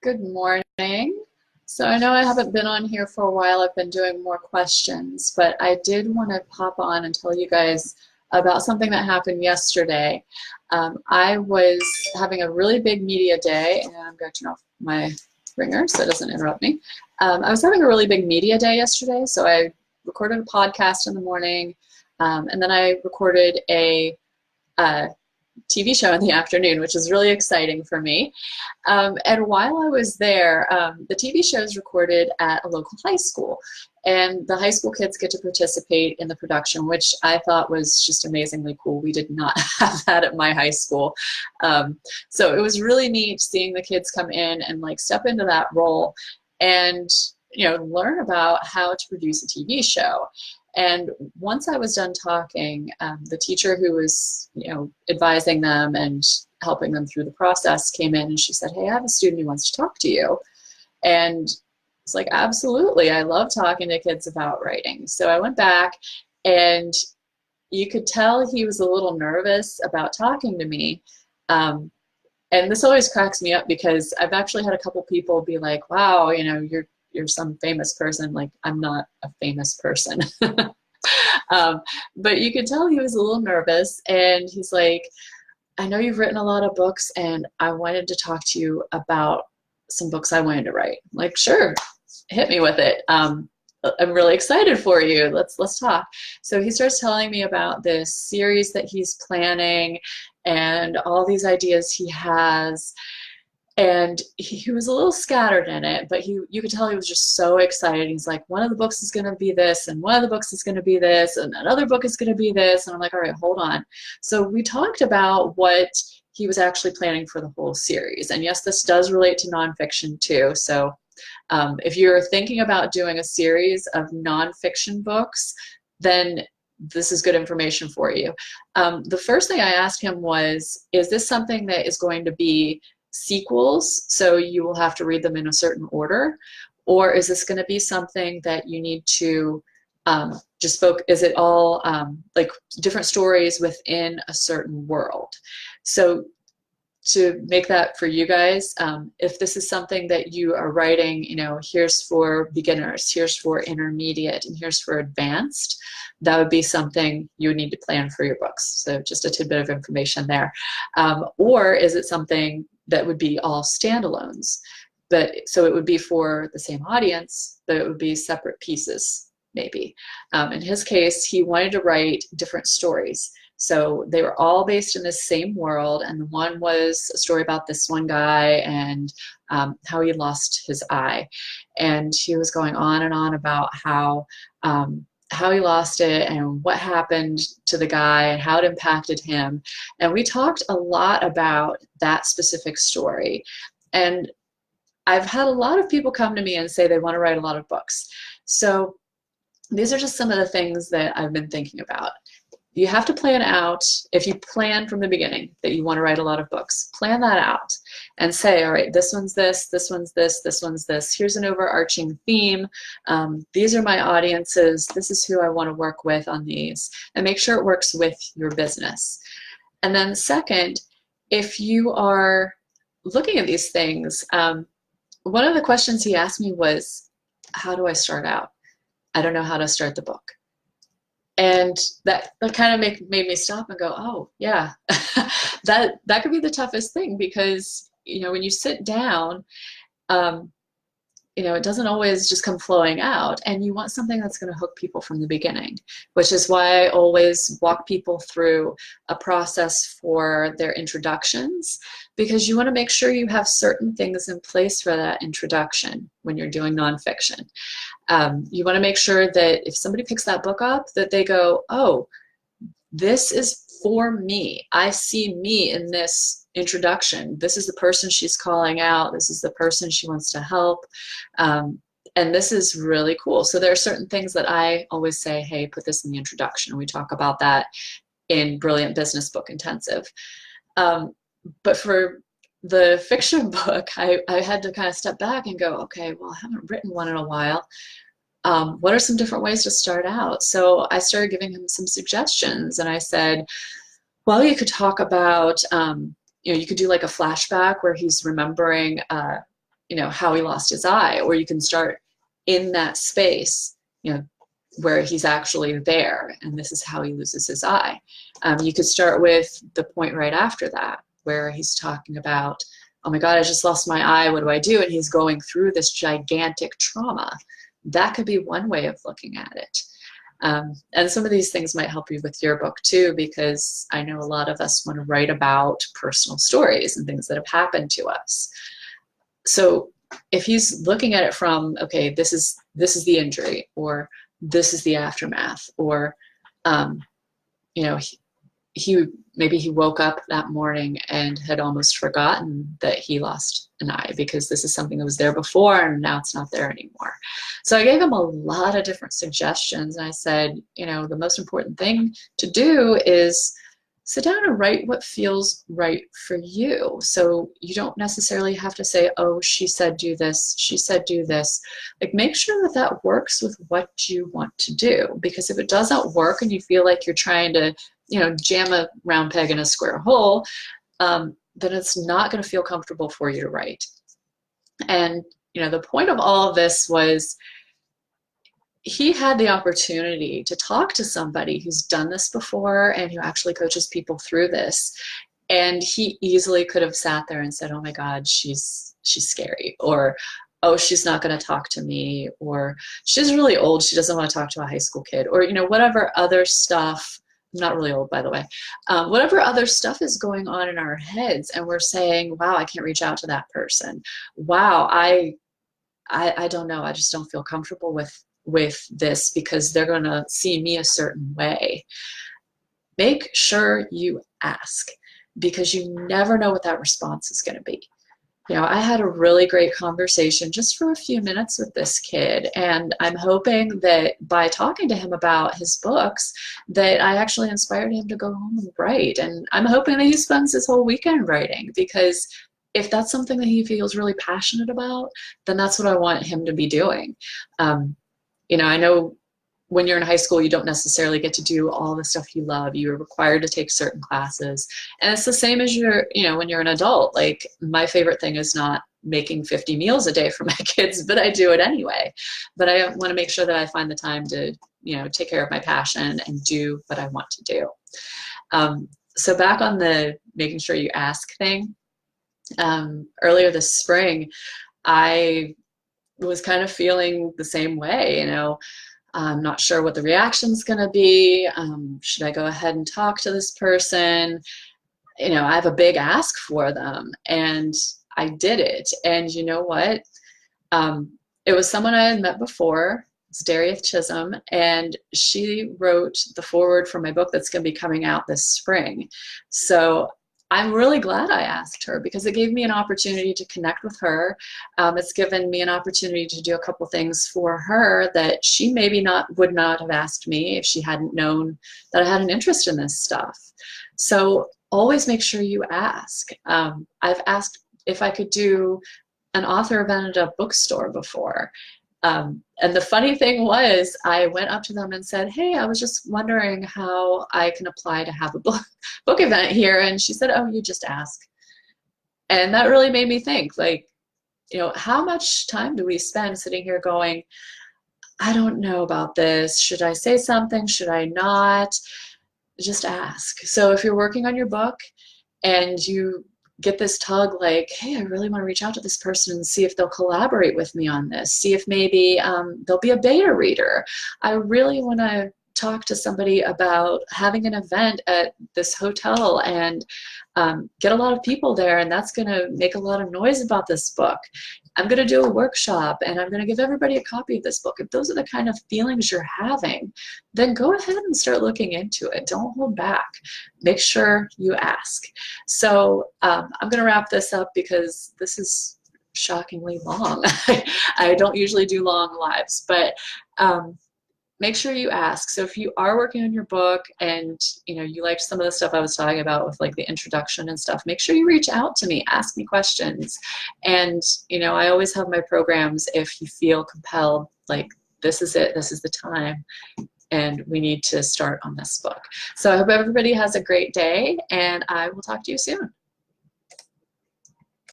Good morning. So I know I haven't been on here for a while. I've been doing more questions, but I did want to pop on and tell you guys about something that happened yesterday. I was having a really big media day, and I'm going to turn off my ringer so it doesn't interrupt me. I was having a really big media day yesterday, so I recorded a podcast in the morning, and then I recorded a TV show in the afternoon, which is really exciting for me. And while I was there, the TV show is recorded at a local high school, and the high school kids get to participate in the production, which I thought was just amazingly cool. We did not have that at my high school. So it was really neat seeing the kids come in and like step into that role and learn about how to produce a TV show. And once I was done talking, the teacher who was, advising them and helping them through the process came in and she said, "Hey, I have a student who wants to talk to you." And it's like, absolutely, I love talking to kids about writing. So I went back, and you could tell he was a little nervous about talking to me. And this always cracks me up because I've actually had a couple people be like, "Wow, you're some famous person." Like, I'm not a famous person. But you could tell he was a little nervous, and he's like, "I know you've written a lot of books, and I wanted to talk to you about some books I wanted to write." I'm like, "Sure, hit me with it. I'm really excited for you. Let's talk." So he starts telling me about this series that he's planning and all these ideas he has. And he was a little scattered in it, but you could tell he was just so excited. He's like, "One of the books is going to be this, and one of the books is going to be this, and another book is going to be this." And I'm like, "All right, hold on." So we talked about what he was actually planning for the whole series. And yes, this does relate to nonfiction too. So if you're thinking about doing a series of nonfiction books, then this is good information for you. The first thing I asked him was, is this something that is going to be sequels, so you will have to read them in a certain order, or is this going to be something that you need to just focus? Is it all like different stories within a certain world? So to make that for you guys, if this is something that you are writing, here's for beginners, here's for intermediate, and here's for advanced, that would be something you would need to plan for your books. So just a tidbit of information there. Or is it something that would be all standalones? But so it would be for the same audience, but it would be separate pieces, maybe. In his case, he wanted to write different stories. So they were all based in the same world, and the one was a story about this one guy and how he lost his eye. And he was going on and on about how he lost it and what happened to the guy and how it impacted him. And we talked a lot about that specific story. And I've had a lot of people come to me and say they want to write a lot of books. So these are just some of the things that I've been thinking about. You have to plan out, if you plan from the beginning that you want to write a lot of books, plan that out and say, all right, this one's this, this one's this, this one's this. Here's an overarching theme. These are my audiences. This is who I want to work with on these, and make sure it works with your business. And then second, if you are looking at these things, one of the questions he asked me was, how do I start out? I don't know how to start the book. And that kind of made me stop and go, oh yeah, that could be the toughest thing, because when you sit down, it doesn't always just come flowing out, and you want something that's going to hook people from the beginning, which is why I always walk people through a process for their introductions, because you want to make sure you have certain things in place for that introduction when you're doing nonfiction. You want to make sure that if somebody picks that book up, that they go, oh, this is for me. I see me in this introduction. This is the person she's calling out. This is the person she wants to help. And this is really cool. So there are certain things that I always say, hey, put this in the introduction. We talk about that in Brilliant Business Book Intensive. But for the fiction book, I had to kind of step back and go, okay, well, I haven't written one in a while. What are some different ways to start out? So I started giving him some suggestions, and I said, well, you could talk about, you could do like a flashback where he's remembering how he lost his eye, or you can start in that space, where he's actually there, and this is how he loses his eye. You could start with the point right after that, where he's talking about, oh my God, I just lost my eye, what do I do? And he's going through this gigantic trauma. That could be one way of looking at it. And some of these things might help you with your book too, because I know a lot of us want to write about personal stories and things that have happened to us. So if he's looking at it from, okay, this is the injury, or this is the aftermath, or maybe he woke up that morning and had almost forgotten that he lost an eye, because this is something that was there before and now it's not there anymore. So I gave him a lot of different suggestions, and I said, the most important thing to do is sit down and write what feels right for you. So you don't necessarily have to say, oh, she said do this, she said do this. Like, make sure that that works with what you want to do, because if it doesn't work and you feel like you're trying to jam a round peg in a square hole, then it's not going to feel comfortable for you to write. And the point of all of this was, he had the opportunity to talk to somebody who's done this before and who actually coaches people through this. And he easily could have sat there and said, oh my God, she's scary, or, oh, she's not going to talk to me, or she's really old, she doesn't want to talk to a high school kid, or, whatever other stuff. I'm not really old, by the way. Whatever other stuff is going on in our heads, and we're saying, wow, I can't reach out to that person. Wow, I don't know. I just don't feel comfortable with this because they're going to see me a certain way. Make sure you ask, because you never know what that response is going to be. I had a really great conversation just for a few minutes with this kid, and I'm hoping that by talking to him about his books, that I actually inspired him to go home and write. And I'm hoping that he spends his whole weekend writing, because if that's something that he feels really passionate about, then that's what I want him to be doing. I know when you're in high school, you don't necessarily get to do all the stuff you love. You're required to take certain classes. And it's the same as when you're an adult. Like, my favorite thing is not making 50 meals a day for my kids, but I do it anyway. But I want to make sure that I find the time to, take care of my passion and do what I want to do. So back on the making sure you ask thing, earlier this spring, I was kind of feeling the same way. I'm not sure what the reaction's going to be. Should I go ahead and talk to this person? I have a big ask for them, and I did it. And you know what? It was someone I had met before. It's Darieth Chisholm, and she wrote the foreword for my book that's going to be coming out this spring. So I'm really glad I asked her, because it gave me an opportunity to connect with her. It's given me an opportunity to do a couple things for her that she maybe would not have asked me if she hadn't known that I had an interest in this stuff. So always make sure you ask. I've asked if I could do an author event at a bookstore before. And the funny thing was, I went up to them and said, hey, I was just wondering how I can apply to have a book event here. And she said, oh, you just ask. And that really made me think, like, how much time do we spend sitting here going, I don't know about this. Should I say something? Should I not? Just ask. So if you're working on your book and you get this tug like, hey, I really want to reach out to this person and see if they'll collaborate with me on this. See if maybe they'll be a beta reader. I really want to talk to somebody about having an event at this hotel and get a lot of people there, and that's going to make a lot of noise about this book. I'm going to do a workshop, and I'm going to give everybody a copy of this book. If those are the kind of feelings you're having, then go ahead and start looking into it. Don't hold back. Make sure you ask. So I'm going to wrap this up because this is shockingly long. I don't usually do long lives, but make sure you ask. So if you are working on your book and you liked some of the stuff I was talking about with like the introduction and stuff, make sure you reach out to me, ask me questions. And I always have my programs if you feel compelled, like, this is it, this is the time, and we need to start on this book. So I hope everybody has a great day, and I will talk to you soon.